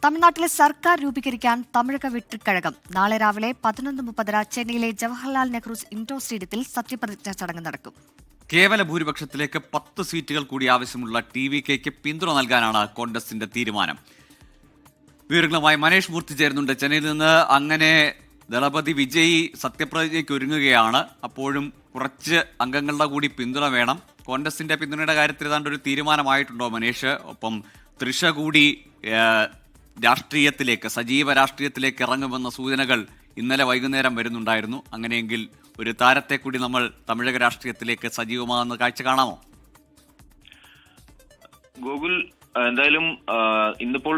തമിഴ്നാട്ടിലെ സർക്കാർ രൂപീകരിക്കാൻ തമിഴക വെട്ടിക്കഴകം നാളെ രാവിലെ 11:30 ചെന്നൈയിലെ ജവഹർലാൽ നെഹ്റു ഇൻഡോർ സ്റ്റേഡിയത്തിൽ സത്യപ്രതിജ്ഞാ ചടങ്ങ് നടക്കും. കേവല ഭൂരിപക്ഷത്തിലേക്ക് 10 സീറ്റുകൾ കൂടി ആവശ്യമുള്ള TVKക്ക് പിന്തുണ നൽകാനാണ് കോൺഗ്രസിന്റെ തീരുമാനം. വിവരങ്ങളുമായി മനേഷ് മൂർത്തി ചേരുന്നുണ്ട് ചെന്നൈയിൽ നിന്ന്. അങ്ങനെ ദളപതി വിജയ് സത്യപ്രതിജ്ഞയ്ക്ക് ഒരുങ്ങുകയാണ്. അപ്പോഴും കുറച്ച് അംഗങ്ങളുടെ കൂടി പിന്തുണ വേണം. കോൺഗ്രസിന്റെ പിന്തുണയുടെ കാര്യത്തിൽ ഏതാണ്ട് ഒരു തീരുമാനമായിട്ടുണ്ടോ മനേഷ്? ഒപ്പം തൃഷ കൂടി രാഷ്ട്രീയത്തിലേക്ക്, സജീവ രാഷ്ട്രീയത്തിലേക്ക് ഇറങ്ങുമെന്ന സൂചനകൾ ഇന്നലെ വൈകുന്നേരം വരുന്നുണ്ടായിരുന്നു. അങ്ങനെയെങ്കിൽ ഒരു താരത്തെ കൂടി നമ്മൾ തമിഴക രാഷ്ട്രീയത്തിലേക്ക് സജീവമാകുന്ന കാഴ്ച കാണാമോ? ഗൂഗിൾ എന്തായാലും ഇന്നിപ്പോൾ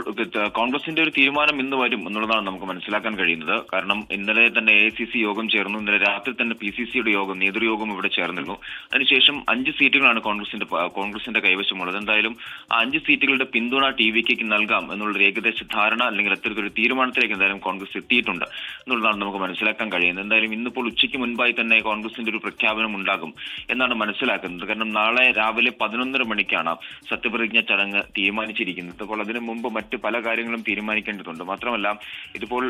കോൺഗ്രസിന്റെ ഒരു തീരുമാനം ഇന്ന് വരും എന്നുള്ളതാണ് നമുക്ക് മനസ്സിലാക്കാൻ കഴിയുന്നത്. കാരണം ഇന്നലെ തന്നെ AICC യോഗം ചേർന്നു. ഇന്നലെ രാത്രി തന്നെ PCCയുടെ യോഗം, നേതൃയോഗം ഇവിടെ ചേർന്നിരുന്നു. അതിനുശേഷം 5 സീറ്റുകളാണ് കോൺഗ്രസിന്റെ കൈവശമുള്ളത്. എന്തായാലും ആ 5 സീറ്റുകളുടെ പിന്തുണ TVKക്ക് നൽകാം എന്നുള്ളൊരു ഏകദേശ ധാരണ അല്ലെങ്കിൽ അത്തരത്തിലൊരു തീരുമാനത്തിലേക്ക് എന്തായാലും കോൺഗ്രസ് എത്തിയിട്ടുണ്ട് എന്നുള്ളതാണ് നമുക്ക് മനസ്സിലാക്കാൻ കഴിയുന്നത്. എന്തായാലും ഇന്നിപ്പോൾ ഉച്ചയ്ക്ക് മുൻപായി തന്നെ കോൺഗ്രസിന്റെ ഒരു പ്രഖ്യാപനം ഉണ്ടാകും എന്നാണ് മനസ്സിലാക്കുന്നത്. കാരണം നാളെ രാവിലെ 11:30 മണിക്കാണ് സത്യപ്രതിജ്ഞ ചടങ്ങ് തീരുമാനിച്ചിരിക്കുന്നത്. അപ്പോൾ അതിനു മുമ്പ് മറ്റ് പല കാര്യങ്ങളും തീരുമാനിക്കേണ്ടതുണ്ട്. മാത്രമല്ല ഇതിപ്പോൾ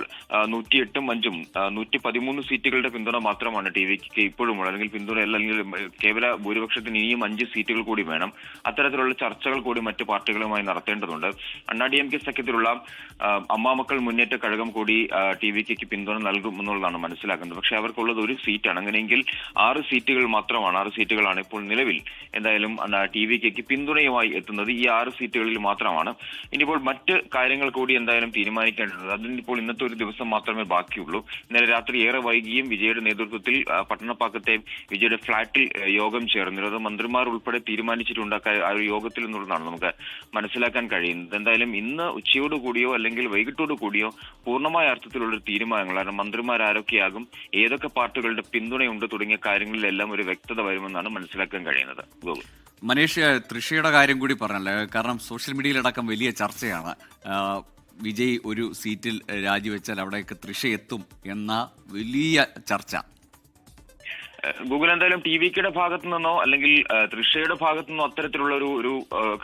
108ഉം 5ഉം 113 സീറ്റുകളുടെ പിന്തുണ മാത്രമാണ് TVKക്ക് ഇപ്പോഴുമുള്ളത്. അല്ലെങ്കിൽ പിന്തുണയല്ല, അല്ലെങ്കിൽ കേവല ഭൂരിപക്ഷത്തിന് ഇനിയും 5 സീറ്റുകൾ കൂടി വേണം. അത്തരത്തിലുള്ള ചർച്ചകൾ കൂടി മറ്റു പാർട്ടികളുമായി നടത്തേണ്ടതുണ്ട്. DMK സഖ്യത്തിലുള്ള അമ്മാമക്കൾ മുന്നേറ്റ കഴകം കൂടി TVKക്ക് പിന്തുണ നൽകും എന്നുള്ളതാണ് മനസ്സിലാക്കുന്നത്. പക്ഷെ അവർക്കുള്ളത് ഒരു സീറ്റാണ്. അങ്ങനെയെങ്കിൽ 6 സീറ്റുകൾ മാത്രമാണ്. 6 സീറ്റുകളാണ് ഇപ്പോൾ നിലവിൽ എന്തായാലും TVKക്ക് പിന്തുണയുമായി എത്തുന്നത്. ഈ 6 സീറ്റുകളിൽ മാത്രമാണ്. ഇനിയിപ്പോൾ മറ്റ് കാര്യങ്ങൾ കൂടി എന്തായാലും തീരുമാനിക്കേണ്ടത്. അതിനിപ്പോൾ ഇന്നത്തെ ഒരു ദിവസം മാത്രമേ ബാക്കിയുള്ളൂ. ഇന്നലെ രാത്രി ഏറെ വൈകിയും വിജയുടെ നേതൃത്വത്തിൽ പട്ടണപ്പാക്കത്തെ വിജയുടെ ഫ്ളാറ്റിൽ യോഗം ചേർന്നിരുന്നു. അത് മന്ത്രിമാർ ഉൾപ്പെടെ തീരുമാനിച്ചിട്ടുണ്ട് ആ ഒരു യോഗത്തിൽ എന്നുള്ളതാണ് നമുക്ക് മനസ്സിലാക്കാൻ കഴിയുന്നത്. എന്തായാലും ഇന്ന് ഉച്ചയോട് കൂടിയോ അല്ലെങ്കിൽ വൈകിട്ടോട് കൂടിയോ പൂർണ്ണമായ അർത്ഥത്തിലുള്ള തീരുമാനങ്ങൾ, കാരണം മന്ത്രിമാർ ആരൊക്കെയാകും, ഏതൊക്കെ പാർട്ടികളുടെ പിന്തുണയുണ്ട് തുടങ്ങിയ കാര്യങ്ങളിലെല്ലാം ഒരു വ്യക്തത വരുമെന്നാണ് മനസ്സിലാക്കാൻ കഴിയുന്നത്. ഗോകുൽ, മനീഷ്, തൃഷയുടെ കാര്യം കൂടി പറഞ്ഞല്ലേ? കാരണം സോഷ്യൽ മീഡിയയിലടക്കം വലിയ ചർച്ചയാണ്. വിജയ് ഒരു സീറ്റിൽ രാജിവെച്ചാൽ അവിടേക്ക് തൃഷ എത്തും എന്ന വലിയ ചർച്ച. ഗൂഗിൾ എന്തായാലും TVKയുടെ ഭാഗത്തു നിന്നോ അല്ലെങ്കിൽ തൃഷയുടെ ഭാഗത്തു നിന്നോ അത്തരത്തിലുള്ള ഒരു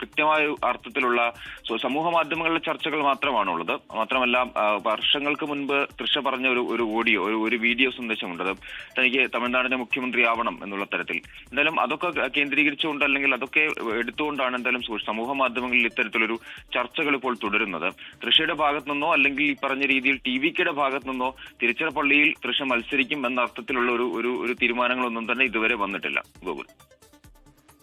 കൃത്യമായ അർത്ഥത്തിലുള്ള സമൂഹ മാധ്യമങ്ങളിലെ ചർച്ചകൾ മാത്രമാണുള്ളത്. മാത്രമല്ല വർഷങ്ങൾക്ക് മുൻപ് തൃഷ പറഞ്ഞ ഒരു ഓഡിയോ, ഒരു വീഡിയോ സന്ദേശമുണ്ട്. തനിക്ക് തമിഴ്നാടിന്റെ മുഖ്യമന്ത്രി ആവണം എന്നുള്ള തരത്തിൽ. എന്തായാലും അതൊക്കെ കേന്ദ്രീകരിച്ചുകൊണ്ട് അല്ലെങ്കിൽ അതൊക്കെ എടുത്തുകൊണ്ടാണ് എന്തായാലും സമൂഹ മാധ്യമങ്ങളിൽ ഇത്തരത്തിലൊരു ചർച്ചകൾ ഇപ്പോൾ തുടരുന്നത്. തൃഷയുടെ ഭാഗത്തു നിന്നോ അല്ലെങ്കിൽ ഈ പറഞ്ഞ രീതിയിൽ TVKയുടെ ഭാഗത്തു നിന്നോ തിരുച്ചിറപ്പള്ളിയിൽ തൃഷ മത്സരിക്കും എന്ന അർത്ഥത്തിലുള്ള ഒരു തീരുമാനങ്ങളൊന്നും തന്നെ ഇതുവരെ വന്നിട്ടില്ല. ഗോകുൽ,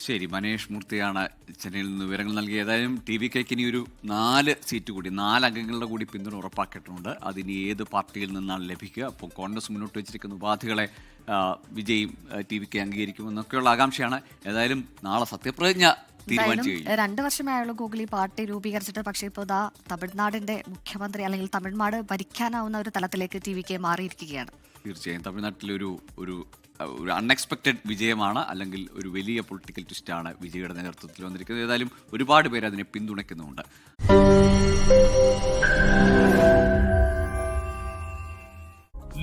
ശരി. മനേഷ് മൂർത്തിയാണ് ചെന്നൈയിൽ നിന്ന് വിവരങ്ങൾ നൽകിയത്. ഏതായാലും TVKക്ക് ഇനി ഒരു 4 സീറ്റ് കൂടി, 4 അംഗങ്ങളുടെ കൂടി പിന്തുണ ഉറപ്പാക്കിയിട്ടുണ്ട്. അതിനി ഏത് പാർട്ടിയിൽ നിന്നാണ് ലഭിക്കുക? അപ്പോൾ കോൺഗ്രസ് മുന്നോട്ട് വെച്ചിരിക്കുന്ന ഉപാധികളെ വിജയ് TVK അംഗീകരിക്കുമെന്നൊക്കെയുള്ള ആകാംക്ഷയാണ്. ഏതായാലും നാളെ സത്യപ്രതിജ്ഞ തീരുമാനിച്ചു കഴിഞ്ഞു. 2 വർഷമായുള്ള ഗൂഗിൾ ഈ പാർട്ടി രൂപീകരിച്ചിട്ട്, പക്ഷേ ഇപ്പോൾ തമിഴ്നാടിന്റെ മുഖ്യമന്ത്രി അല്ലെങ്കിൽ തമിഴ്നാട് ഭരിക്കാനാവുന്ന ഒരു തലത്തിലേക്ക് TVK മാറിയിരിക്കുകയാണ്. തീർച്ചയായും തമിഴ്നാട്ടിലൊരു അൺഎക്സ്പെക്റ്റഡ് വിജയമാണ്, അല്ലെങ്കിൽ ഒരു വലിയ പൊളിറ്റിക്കൽ ട്വിസ്റ്റാണ് വിജയുടെ നേതൃത്വത്തിൽ വന്നിരിക്കുന്നത്. ഏതായാലും ഒരുപാട് പേര് അതിനെ പിന്തുണയ്ക്കുന്നുമുണ്ട്.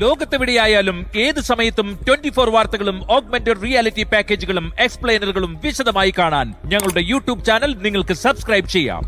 ലോകത്തെവിടെയായാലും ഏത് സമയത്തും 24 വാർത്തകളും ഓഗ്മെന്റഡ് റിയാലിറ്റി പാക്കേജുകളും എക്സ്പ്ലെയിനറുകളും വിശദമായി കാണാൻ ഞങ്ങളുടെ YouTube ചാനൽ നിങ്ങൾക്ക് സബ്സ്ക്രൈബ് ചെയ്യാം.